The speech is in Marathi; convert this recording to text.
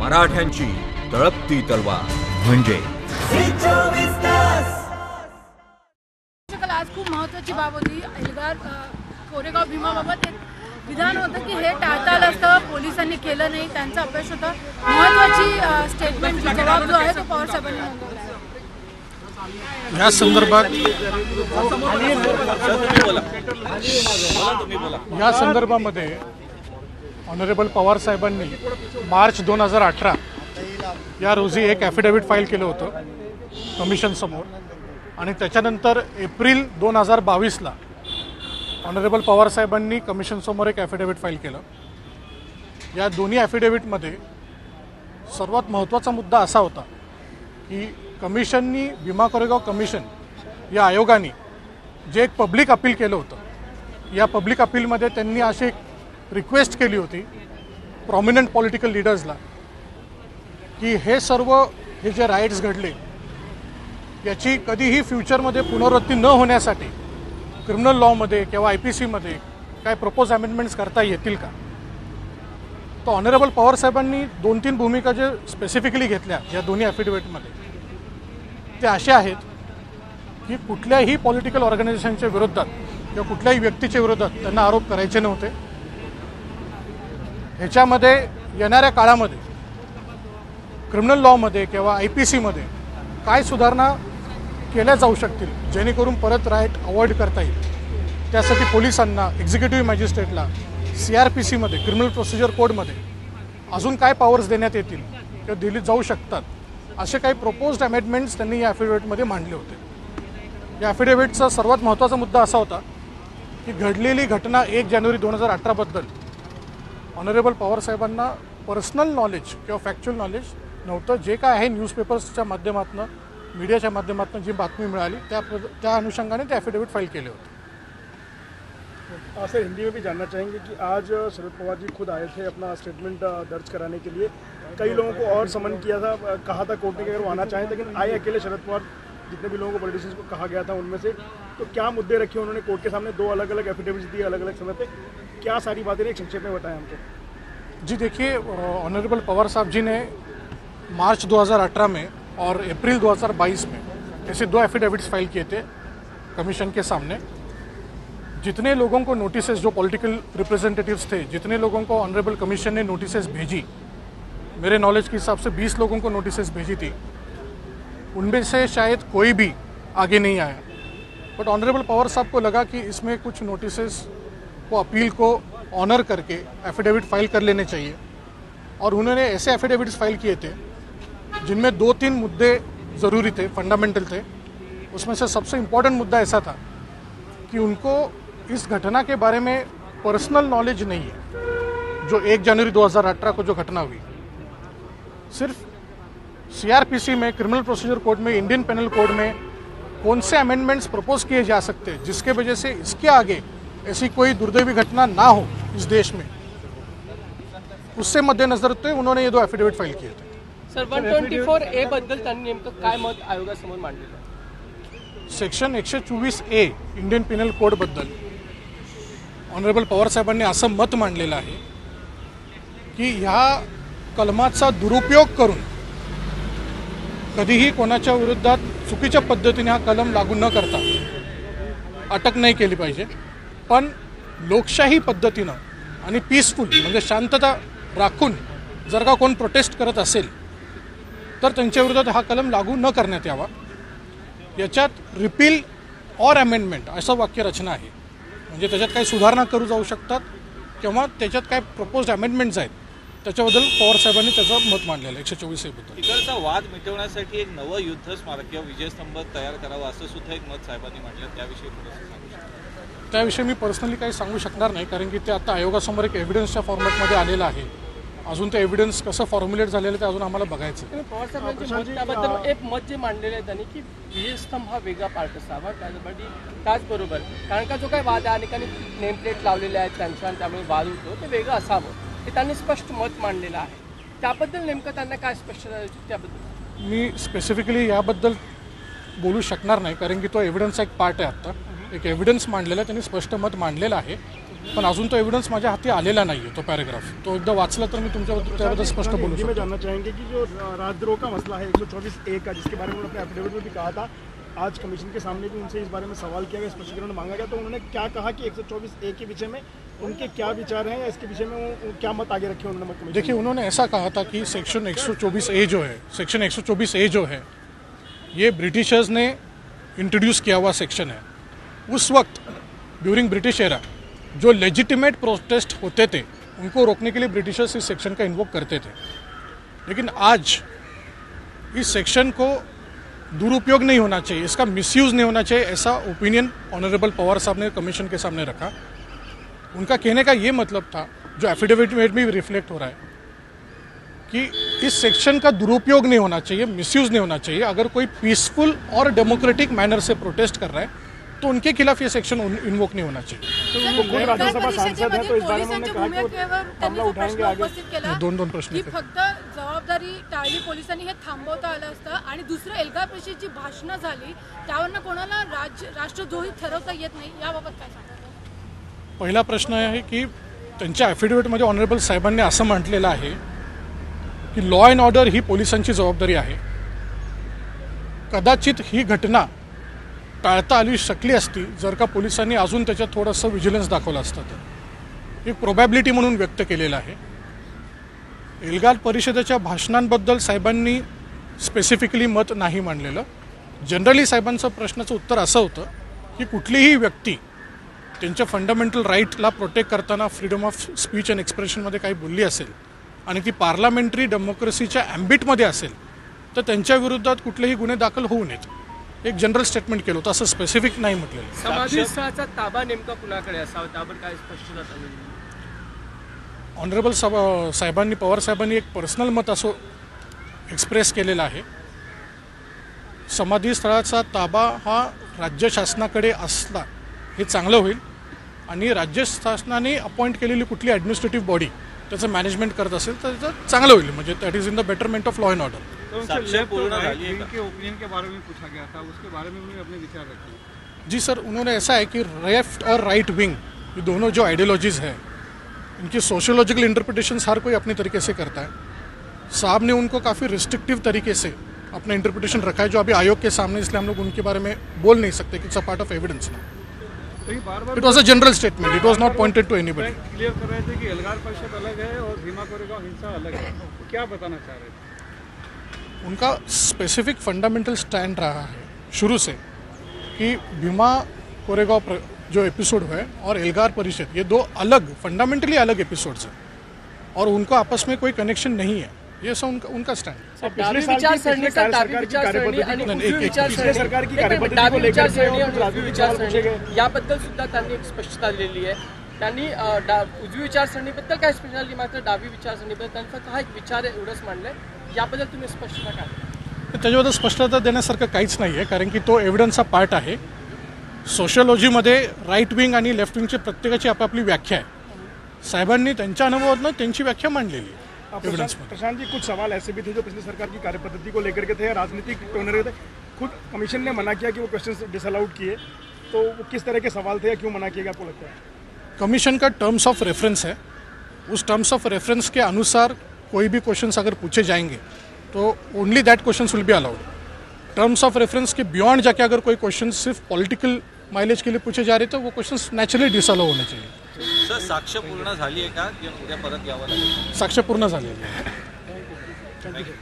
मराठ्यांची तळपती तलवार म्हणजे आज खूप महत्त्वाची बाब होती। एल्गार कोरेगाव भीमाबाबत एक विधान होतं की हे टाळता आलं असतं, पोलिसांनी केलं नाही, त्यांचा अपयश होतं। महत्त्वाची स्टेटमेंट जबाब जो आहे तो पवारसाहेबांनी नोंदवला आहे। या संदर्भामध्ये ऑनरेबल पवार साहेबांनी मार्च 2018 या रोजी एक ॲफिडेव्हिट फाईल केलं होतं कमिशन समोर, आणि त्याच्यानंतर एप्रिल 2022ला ऑनरेबल पवार साहेबांनी कमिशन समोर एक ॲफिडेव्हिट फाईल केलं। या दोन्ही ॲफिडेव्हिटमध्ये सर्वात महत्त्वाचा मुद्दा असा होता की कमिशननी भीमा कोरेगाव कमिशन या आयोगाने जे एक पब्लिक अपील केलं होतं, या पब्लिक अपीलमध्ये त्यांनी अशी एक रिक्वेस्ट केली होती प्रॉमिनंट पॉलिटिकल लीडर्सला की हे जे राईट्स घडले याची कधीही फ्युचरमध्ये पुनरावृत्ती न होण्यासाठी क्रिमिनल लॉमध्ये किंवा IPCमध्ये काय प्रपोज अमेंडमेंट्स करता येतील का। तो ऑनरेबल पवार साहेबांनी 2-3 भूमिका जे स्पेसिफिकली घेतल्या या दोन्ही ॲफिडेव्हिटमध्ये, ते असे आहेत की कुठल्याही पॉलिटिकल ऑर्गनायझेशनच्या विरोधात किंवा कुठल्याही व्यक्तीच्या विरोधात त्यांना आरोप करायचे नव्हते। ह्याच्यामध्ये येणाऱ्या काळामध्ये क्रिमिनल लॉमध्ये किंवा IPCमध्ये काय सुधारणा केल्या जाऊ शकतील जेणेकरून परत राईट अवॉइड करता येईल, त्यासाठी पोलिसांना, एक्झिक्युटिव्ह मॅजिस्ट्रेटला, CRPCमध्ये, क्रिमिनल प्रोसिजर कोडमध्ये अजून काय पॉवर्स देण्यात येतील किंवा दिली जाऊ शकतात, असे काही प्रपोज्ड अमेंडमेंट्स त्यांनी या ॲफिडेव्हिटमध्ये मांडले होते। या ॲफिडेव्हिटचा सर्वात महत्त्वाचा मुद्दा असा होता की घडलेली घटना 1 जानेवारी 2018बद्दल ऑनरेबल पवार साहेबांना पर्सनल नॉलेज किंवा फॅक्च्युअल नॉलेज नव्हतं। जे काय आहे न्यूजपेपर्सच्या माध्यमातून, मीडियाच्या माध्यमातून जी बातमी मिळाली त्या अनुषंगाने ते ॲफिडेव्हिट फाइल केले होते। सर, हिंदी में भी जानना चाहेंगे कि आज शरद पवार जी खुद आए थे अपना स्टेटमेंट दर्ज कराने के लिए। कई लोगों को और समन किया था, कहा था कोर्ट ने कि अगर वो आना चाहें, लेकिन आए अकेले शरद पवार। जितने भी लोगों को, पॉलिटिशियंस को कहा गया था उनमें से, तो क्या मुद्दे रखे उन्होंने कोर्ट के सामने? 2 अलग अलग एफिडेविट्स दिए अलग अलग समय पे, क्या सारी बातें एक संक्षेप में बताएं हमको। जी देखिए, ऑनरेबल पवार साहब जी ने मार्च 2018 में और अप्रैल 2022 में ऐसे 2 एफिडेविट्स फाइल किए थे कमीशन के सामने। जितने लोगों को नोटिसेस, जो पॉलिटिकल रिप्रेजेंटेटिव्स थे, जितने लोगों को ऑनरेबल कमीशन ने नोटिसेस भेजी, मेरे नॉलेज के हिसाब से 20 लोगों को नोटिसेस भेजी थी, उनमें से शायद कोई भी आगे नहीं आया। बट ऑनरेबल पवार साहब को लगा कि इसमें कुछ नोटिसेस को, अपील को ऑनर करके एफिडेविट फाइल कर लेने चाहिए, और उन्होंने ऐसे एफिडेविट्स फाइल किए थे जिनमें 2-3 मुद्दे ज़रूरी थे, फंडामेंटल थे। उसमें से सबसे इम्पॉर्टेंट मुद्दा ऐसा था कि उनको इस घटना के बारे में पर्सनल नॉलेज नहीं है। जो 1 जनवरी 2018 को जो घटना हुई, सिर्फ CRPC में, क्रिमिनल प्रोसीजर कोड में, इंडियन पेनल कोड में कौन से अमेंडमेंट्स प्रपोज किए जा सकते हैं जिसके वजह से इसके आगे ऐसी कोई दुर्दैवी घटना ना हो इस देश में, उससे मद्देनजर रखते हुए उन्होंने ये 2 एफिडेविट फाइल किए थे। सर, 124A बद्दल त्यांनी नेमकं काय मत आयोगासमोर मांडलेलं? सेक्शन 124A इंडियन पेनल कोडबद्दल ऑनरेबल पवार साहेबांनी असं मत मांडलेलं आहे की ह्या कलमाचा दुरुपयोग करून कधीही कोणाच्या विरोधात चुकीच्या पद्धतीने हा कलम लागू न करता अटक नाही केली पाहिजे, पण लोकशाही पद्धतीनं आणि पीसफुल, म्हणजे शांतता राखून जर का कोण प्रोटेस्ट करत असेल तर त्यांच्या विरोधात हा कलम लागू न करण्यात यावा। याच्यात रिपील और अमेंडमेंट असं वाक्यरचना आहे, म्हणजे त्याच्यात काही सुधारणा करू जाऊ शकतात किंवा त्याच्यात काय प्रपोज्ड अमेंडमेंट्स आहेत त्याच्याबद्दल पवार साहेबांनी त्याचं मत मांडलेलं 124A बद्दल। इकडचा वाद मिटवण्यासाठी एक नवं युद्ध स्मारक किंवा विजयस्तंभ तयार करावा असं सुद्धा एक मत साहेबांनी म्हटलं, त्याविषयी थोडंसं सांगू शकता? त्याविषयी मी पर्सनली काही सांगू शकणार नाही, कारण की ते आता आयोगासमोर एक एव्हिडन्सच्या फॉर्मॅटमध्ये आलेलं आहे। अजून ते एव्हिडन्स कसं फॉर्म्युलेट झालेलं ते अजून आम्हाला बघायचं आहे। पवार साहेबांच्या त्याबद्दल एक मत जे मांडलेलं आहे त्यांनी की विजयस्तंभ हा वेगळा पार्ट असावा, त्याचबरोबर कारण का जो काही वाद आहे अनेकांनी नेम प्लेट लावलेले आहेत त्यांच्या, त्यामुळे वाद होतो, ते वेगळं असावं हे त्यांनी स्पष्ट मत मांडलेलं आहे। त्याबद्दल नेमकं त्यांना काय स्पष्टता द्यायची त्याबद्दल मी स्पेसिफिकली याबद्दल बोलू शकणार नाही, कारण की तो एव्हिडन्सचा एक पार्ट आहे। आत्ता एक एव्हिडन्स मांडलेला, त्यांनी स्पष्ट मत मांडलेलं आहे। पण अजून तो एव्हिडन्स माझ्या हाती आलेला नाही आहे. तो पॅरेग्राफ तो एकदा वाचला तर मी तुमच्याबद्दल त्याबद्दल स्पष्ट बोलू हिंदी में शकतो. जानना चाहेंगे कि जो राजद्रोह का मसला है 124A का, जिसके बारे में उन्होंने अपने एफिडेविट में भी कहा था, आज कमीशन के सामने भी उनसे इस बारे में सवाल किया गया, स्पष्टीकरण मांगा गया, तो उन्होंने क्या कहा कि 124A के विषय में उनके क्या विचार हैं या इसके विषय में वो क्या मत आगे रखे उन्होंने? देखिए, उन्होंने ऐसा कहा था कि सेक्शन 124A जो है, सेक्शन 124A जो है, ये ब्रिटिशर्स ने इंट्रोड्यूस किया हुआ सेक्शन है. उस वक्त ड्यूरिंग ब्रिटिश एरा जो लेजिटिमेट प्रोटेस्ट होते थे उनको रोकने के लिए ब्रिटिशर्स इस सेक्शन का इन्वोक करते थे. लेकिन आज इस सेक्शन को दुरुपयोग नहीं होना चाहिए, इसका मिसयूज़ नहीं होना चाहिए, ऐसा ओपिनियन ऑनरेबल पवार साहब ने कमीशन के सामने रखा. उनका कहने का ये मतलब था, जो एफिडेविट में भी रिफ्लेक्ट हो रहा है, कि इस सेक्शन का दुरुपयोग नहीं होना चाहिए, मिसयूज़ नहीं होना चाहिए. अगर कोई पीसफुल और डेमोक्रेटिक मैनर से प्रोटेस्ट कर रहा है तो उनके खिलाफ ये सेक्शन इन्वोक नहीं होना चाहिए. तो खुद राज्यसभा सांसद है, तो इस बारे में उन्होंने कहा कि मामला उठाएंगे आगे. दोन प्रश्न की आहेत. फक्त जबाबदारी टाळली पोलिसांनी हे थांबवता आलं असतं. आणि दुसरं एल्गार परिषदेची जी भाषणं झाली त्यावरनं कोणाला राष्ट्रद्रोही ठरवता येत नाही, याबाबत काय सांगता? पहिला प्रश्न आहे की त्यांच्या ॲफिडेविटमध्ये ऑनरेबल साहेबांनी असं म्हटलेलं आहे की लॉ अँड ऑर्डर ही पोलिसांची जबाबदारी आहे. कदाचित ही घटना टाळता आली शकली असती जर का पोलिसांनी अजून त्याच्यात थोडंसं विजिलन्स दाखवलं असतं. तर एक प्रोबॅबिलिटी म्हणून व्यक्त केलेलं आहे. एल्गार परिषदेच्या भाषणांबद्दल साहेबांनी स्पेसिफिकली मत नाही मांडलेलं. जनरली साहेबांचं प्रश्नाचं उत्तर असं होतं की कुठलीही व्यक्ती त्यांच्या फंडामेंटल राईटला प्रोटेक्ट करताना फ्रीडम ऑफ स्पीच अँड एक्सप्रेशनमध्ये काही बोलली असेल आणि ती पार्लमेंटरी डेमोक्रेसीच्या ॲम्बिटमध्ये असेल तर त्यांच्या विरोधात कुठलेही गुन्हे दाखल होऊ नयेत. एक जनरल स्टेटमेंट केलं होतं, असं स्पेसिफिक नाही म्हटलेलं. समाधी स्थळाचा ताबा नेमका कुणाकडे असावा त्यावर काय स्पष्टता झाली? ऑनरेबल साहेबांनी, पवार साहेबांनी एक पर्सनल मत असं एक्सप्रेस केलेलं आहे. समाधी स्थळाचा ताबा हा राज्य शासनाकडे असला हे चांगलं होईल आणि राज्य शासनाने अपॉइंट केलेली कुठली ॲडमिनिस्ट्रेटिव्ह बॉडी त्याचं मॅनेजमेंट करत असेल तर त्याचं चांगलं होईल. म्हणजे that is in the betterment of law and order. के ओपिनियन के बारे में पूछा गया था, उसके बारे में उन्होंने अपने विचार रखे. जी सर, उन्होंने ऐसा है कि लेफ्ट और राइट विंग ये दोनों जो आइडियोलॉजीज़ हैं इनकी सोशियोलॉजिकल इंटरप्रिटेशंस हर कोई अपने तरीके से करता है. साहब ने उनको काफ़ी रिस्ट्रिक्टिव तरीके से अपना इंटरप्रिटेशन रखा है जो अभी आयोग के सामने, इसलिए हम लोग उनके बारे में बोल नहीं सकते कि it's a part of evidence ना. It was a general statement, it was not pointed to anybody. Clear कर रहे थे कि एल्गार परिषद अलग है और भीमा कोरेगांव हिंसा अलग है, तो क्या बताना चाह रहे थे? उनका स्पेसिफिक फंडामेंटल स्टैंड रहा है शुरू से कि भीमा कोरेगांव जो एपिसोड है और एल्गार परिषद ये दो अलग, फंडामेंटली अलग एपिसोड्स हैं और उनको आपस में कोई कनेक्शन नहीं है. ये सब उनका स्टैंड. डावी विचारसरणी याबद्दल सुद्धा त्यांनी एक स्पष्टता दिलेली आहे. त्यांनी उजवी विचारसरणीबद्दल काय स्पष्टता, मात्र डावी विचारसरणीबद्दल त्यांचा हा एक विचार एवढंच मांडलंय. याबद्दल तुम्ही स्पष्टता काय? त्याच्याबद्दल स्पष्टता देण्यासारखं काहीच नाही आहे, कारण की तो एव्हिडन्सचा पार्ट आहे. सोशियोलॉजीमध्ये राईट विंग आणि लेफ्ट विंगची प्रत्येकाची आपापली व्याख्या आहे. साहेबांनी त्यांच्या अनुभवातून त्यांची व्याख्या मांडलेली आहे. प्रशांत जी, कुछ सवाल ऐसे भी थे जो पिछली सरकार की कार्यपद्धति को लेकर के थे, राजनीतिक टोनर थे. खुद कमीशन ने मना किया कि वो क्वेश्चन डिसअलाउड किए, तो वो किस तरह के सवाल थे या क्यों मना किया गया आपको लगता है? कमीशन का टर्म्स ऑफ रेफरेंस है, उस टर्म्स ऑफ रेफरेंस के अनुसार कोई भी क्वेश्चंस अगर पूछे जाएंगे तो only that questions will be allowed. Terms of reference K beyond जाके अगर कोई क्वेश्चन सिर्फ पॉलिटिकल माइलेज के लिए पूछे जा रहे तो वो क्वेश्चंस नेचुरली डिसअलाउ होने चाहिए. सर, साक्ष पूर्ण झाली आहे का, उद्या परत यावं लागेल? साक्ष पूर्ण झालेली आहे. थँक्यू.